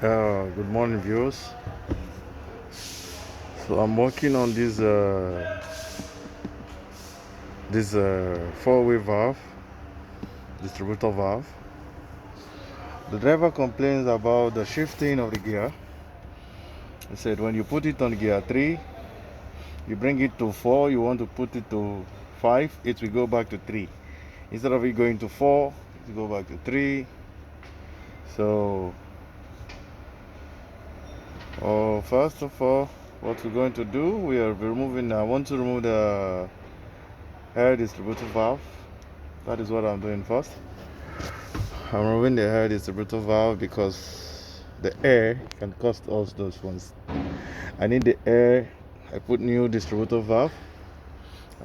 Good morning, viewers. So I'm working on this four-way valve, distributor valve. The driver complains about the shifting of the gear. He said when you put it on gear 3, you bring it to 4, you want to put it to 5, it will go back to 3. Instead of it going to 4, it will go back to 3. So, first of all, what we're going to do, I want to remove the air distributor valve. That is what I'm doing first. I'm removing the air distributor valve because the air can cost us those ones. I need the air. I put new distributor valve.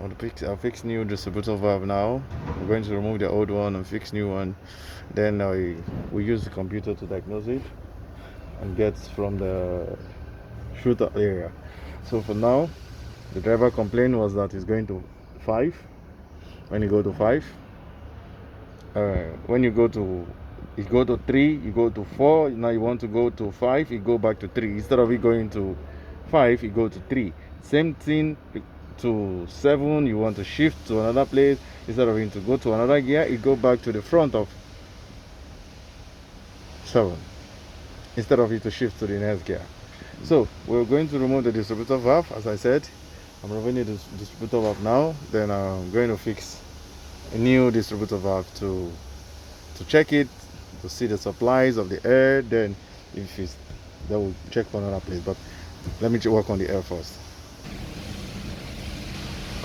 I'll fix new distributor valve now. I'm going to remove the old one and fix new one. Then we use the computer to diagnose it and get from the shooter area. So for now, the driver complaint was that it's going to 5. When you go to 5, when you go to 3, you go to 4. Now you want to go to 5, you go back to 3. Instead of it going to 5, you go to 3. Same thing to 7. You want to shift to another place. Instead of it to go to another gear, you go back to the front of 7 instead of it to shift to the next gear. So we're going to remove the distributor valve. As I said, I'm removing the distributor valve now. Then I'm going to fix a new distributor valve to check it, to see the supplies of the air. Then if it's, then we'll check for another place. But let me work on the air first.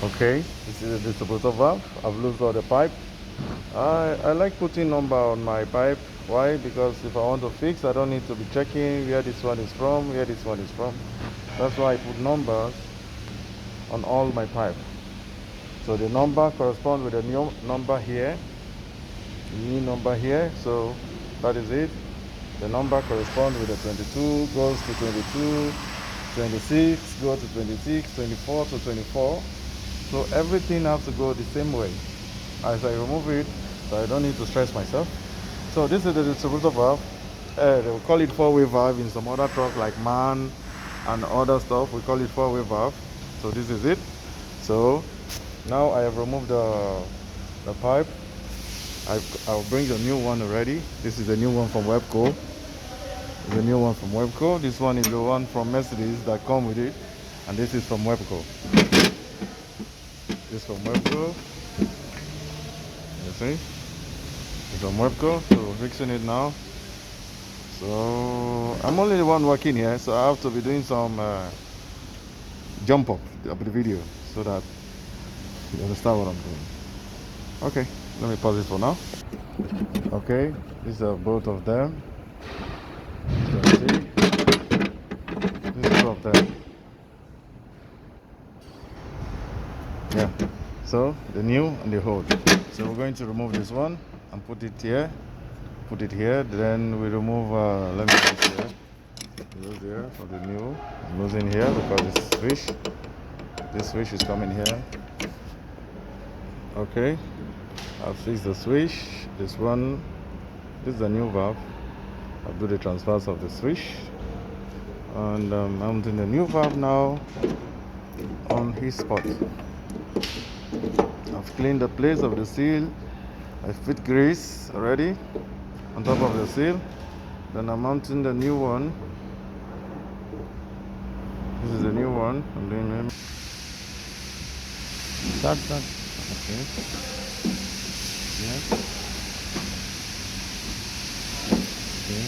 Okay, this is the distributor valve. I've loosed all the pipe. I like putting number on my pipe. Why? Because if I want to fix, I don't need to be checking where this one is from, where this one is from. That's why I put numbers on all my pipe. So the number corresponds with the new number here, new number here. So that is it. The number corresponds with the 22 goes to 22, 26 goes to 26, 24 to 24. So everything has to go the same way. As I remove it, so I don't need to stress myself. So this is the distributor valve. They will call it four-way valve in some other truck like MAN and other stuff. We call it four-way valve. So this is it. So now I have removed the pipe. I'll bring the new one already. This is the new one from Webco. The new one from Webco. This one is the one from Mercedes that come with it, and this is from Webco. This from Webco. You see? It's from Webco. So we're fixing it now. So I'm only the one working here, so I have to be doing some jump up of the video so that you understand what I'm doing. Okay, let me pause it for now. Okay, these are both of them. You can see. These are two of them. Yeah. So the new and the old. So we're going to remove this one and put it here. Put it here. Then we remove. Let me put it here. Lose here for the new. I'm losing here because this switch. This switch is coming here. Okay. I'll fix the switch. This one. This is the new valve. I'll do the transfers of the switch. And I'm doing the new valve now on his spot. I've cleaned the place of the seal. I fit grease already on top of the seal. Then I'm mounting the new one. This is the new one. I'm doing it. Start. Okay. Yeah. Okay.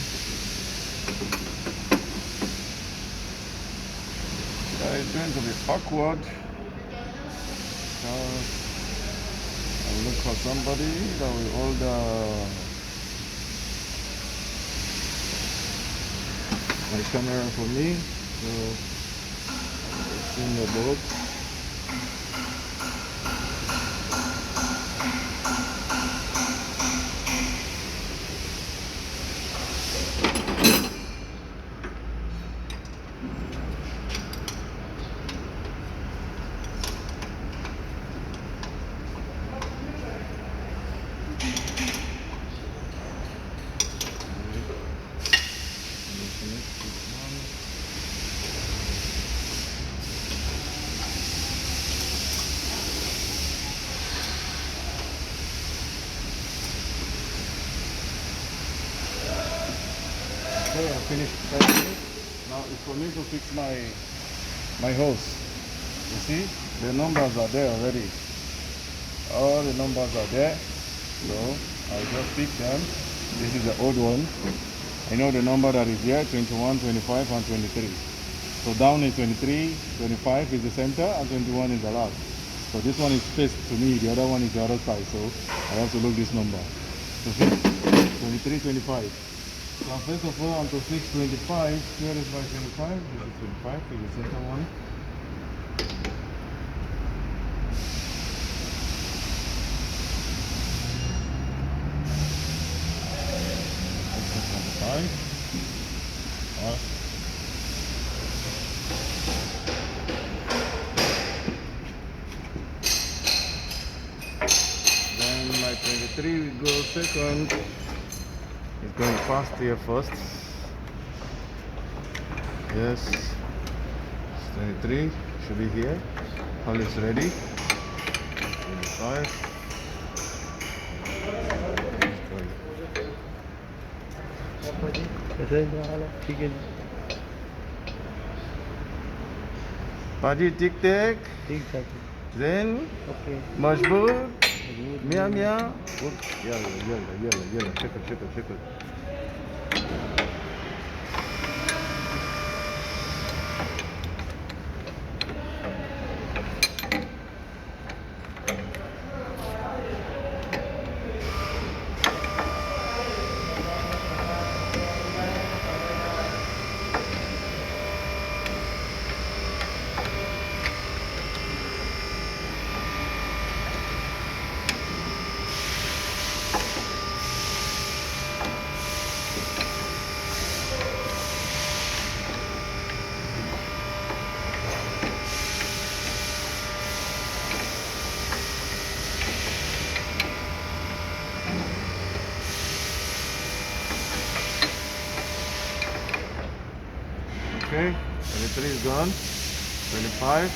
It's going to be awkward. I'll look for somebody that will hold my camera for me. So it's in the boat. Okay, I finished tightening it. Now it's for me to fix my hose. You see, the numbers are there already. All the numbers are there. So I'll just pick them. This is the old one. I know the number that is here, 21, 25, and 23. So down is 23, 25 is the center, and 21 is the last. So this one is faced to me, the other one is the other side. So I have to look this number. So fix 23, 25. So first of all, I'm to fix 25. Here is my 25. This is 25 is the center one. Then my 23 will go second. It's going fast here first. Yes, 23 should be here. All is ready. 25. Paji tic tac. Then Majboor. Mia mia. Yalla. Check it. Okay, 23 is gone. 25.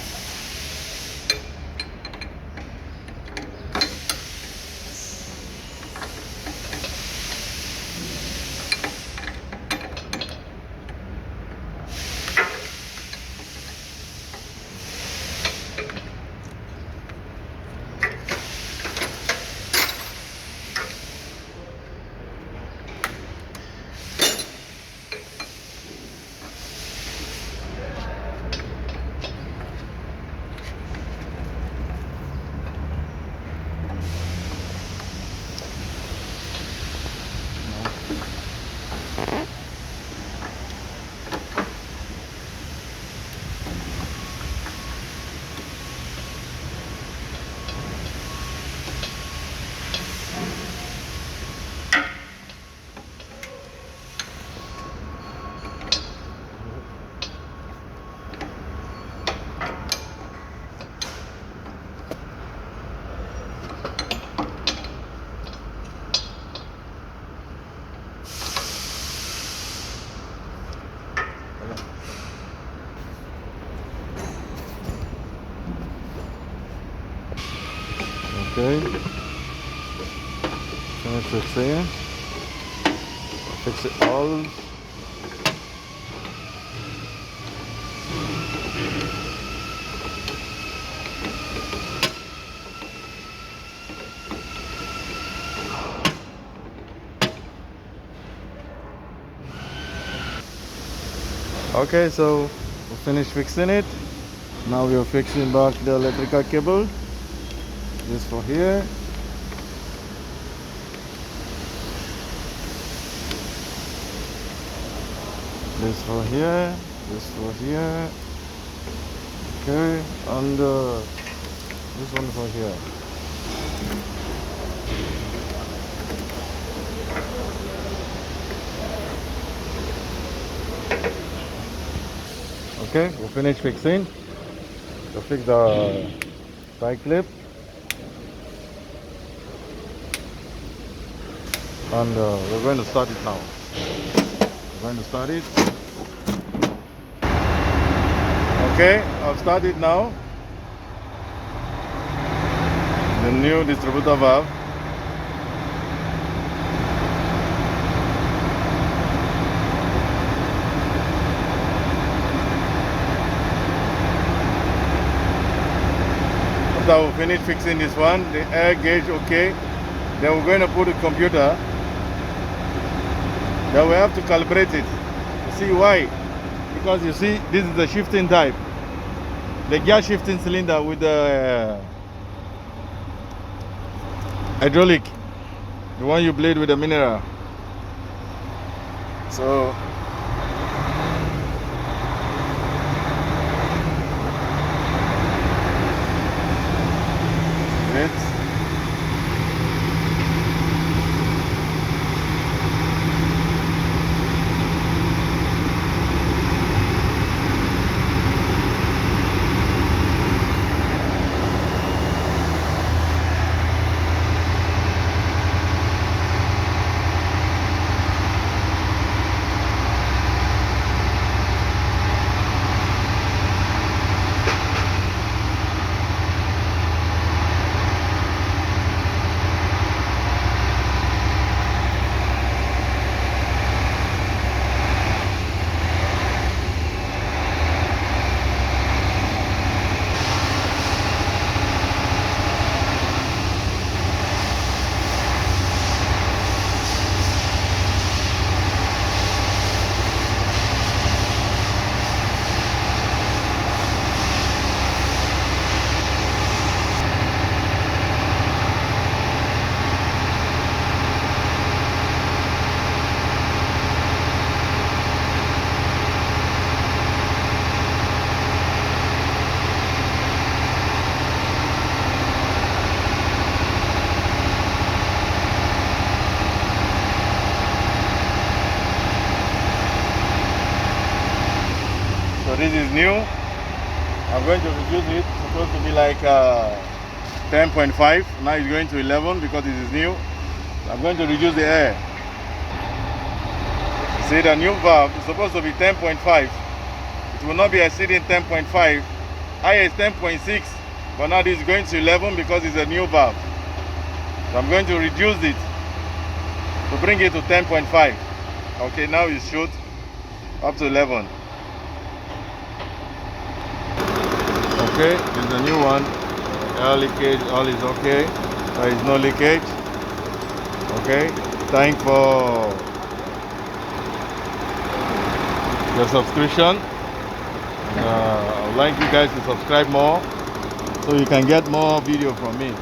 Okay, finish fixing. Fix it all. Okay, so we finished fixing it. Now we are fixing back the electrical cable. This for here. This for here. This for here. Okay, and this one for here. Okay, we finished fixing. To fix the tie clip. And we're going to start it now. I'm going to start it. Okay, I've started now. The new distributor valve. After we finish fixing this one, the air gauge okay, then we're going to put the computer. Then we have to calibrate it. See why? Because you see, this is the shifting type. The gear shifting cylinder with the hydraulic, the one you blade with the mineral. So it. So this is new. I'm going to reduce it. It's supposed to be like 10.5. Now it's going to 11 because it is new. I'm going to reduce the air. See, the new valve is supposed to be 10.5. It will not be exceeding 10.5. Higher is 10.6, but now this is going to 11 because it's a new valve. So I'm going to reduce it to bring it to 10.5. Okay, now it should up to 11. Okay, this is the new one. Air leakage, all is okay. There is no leakage. Okay, thank for the subscription. I would like you guys to subscribe more so you can get more video from me.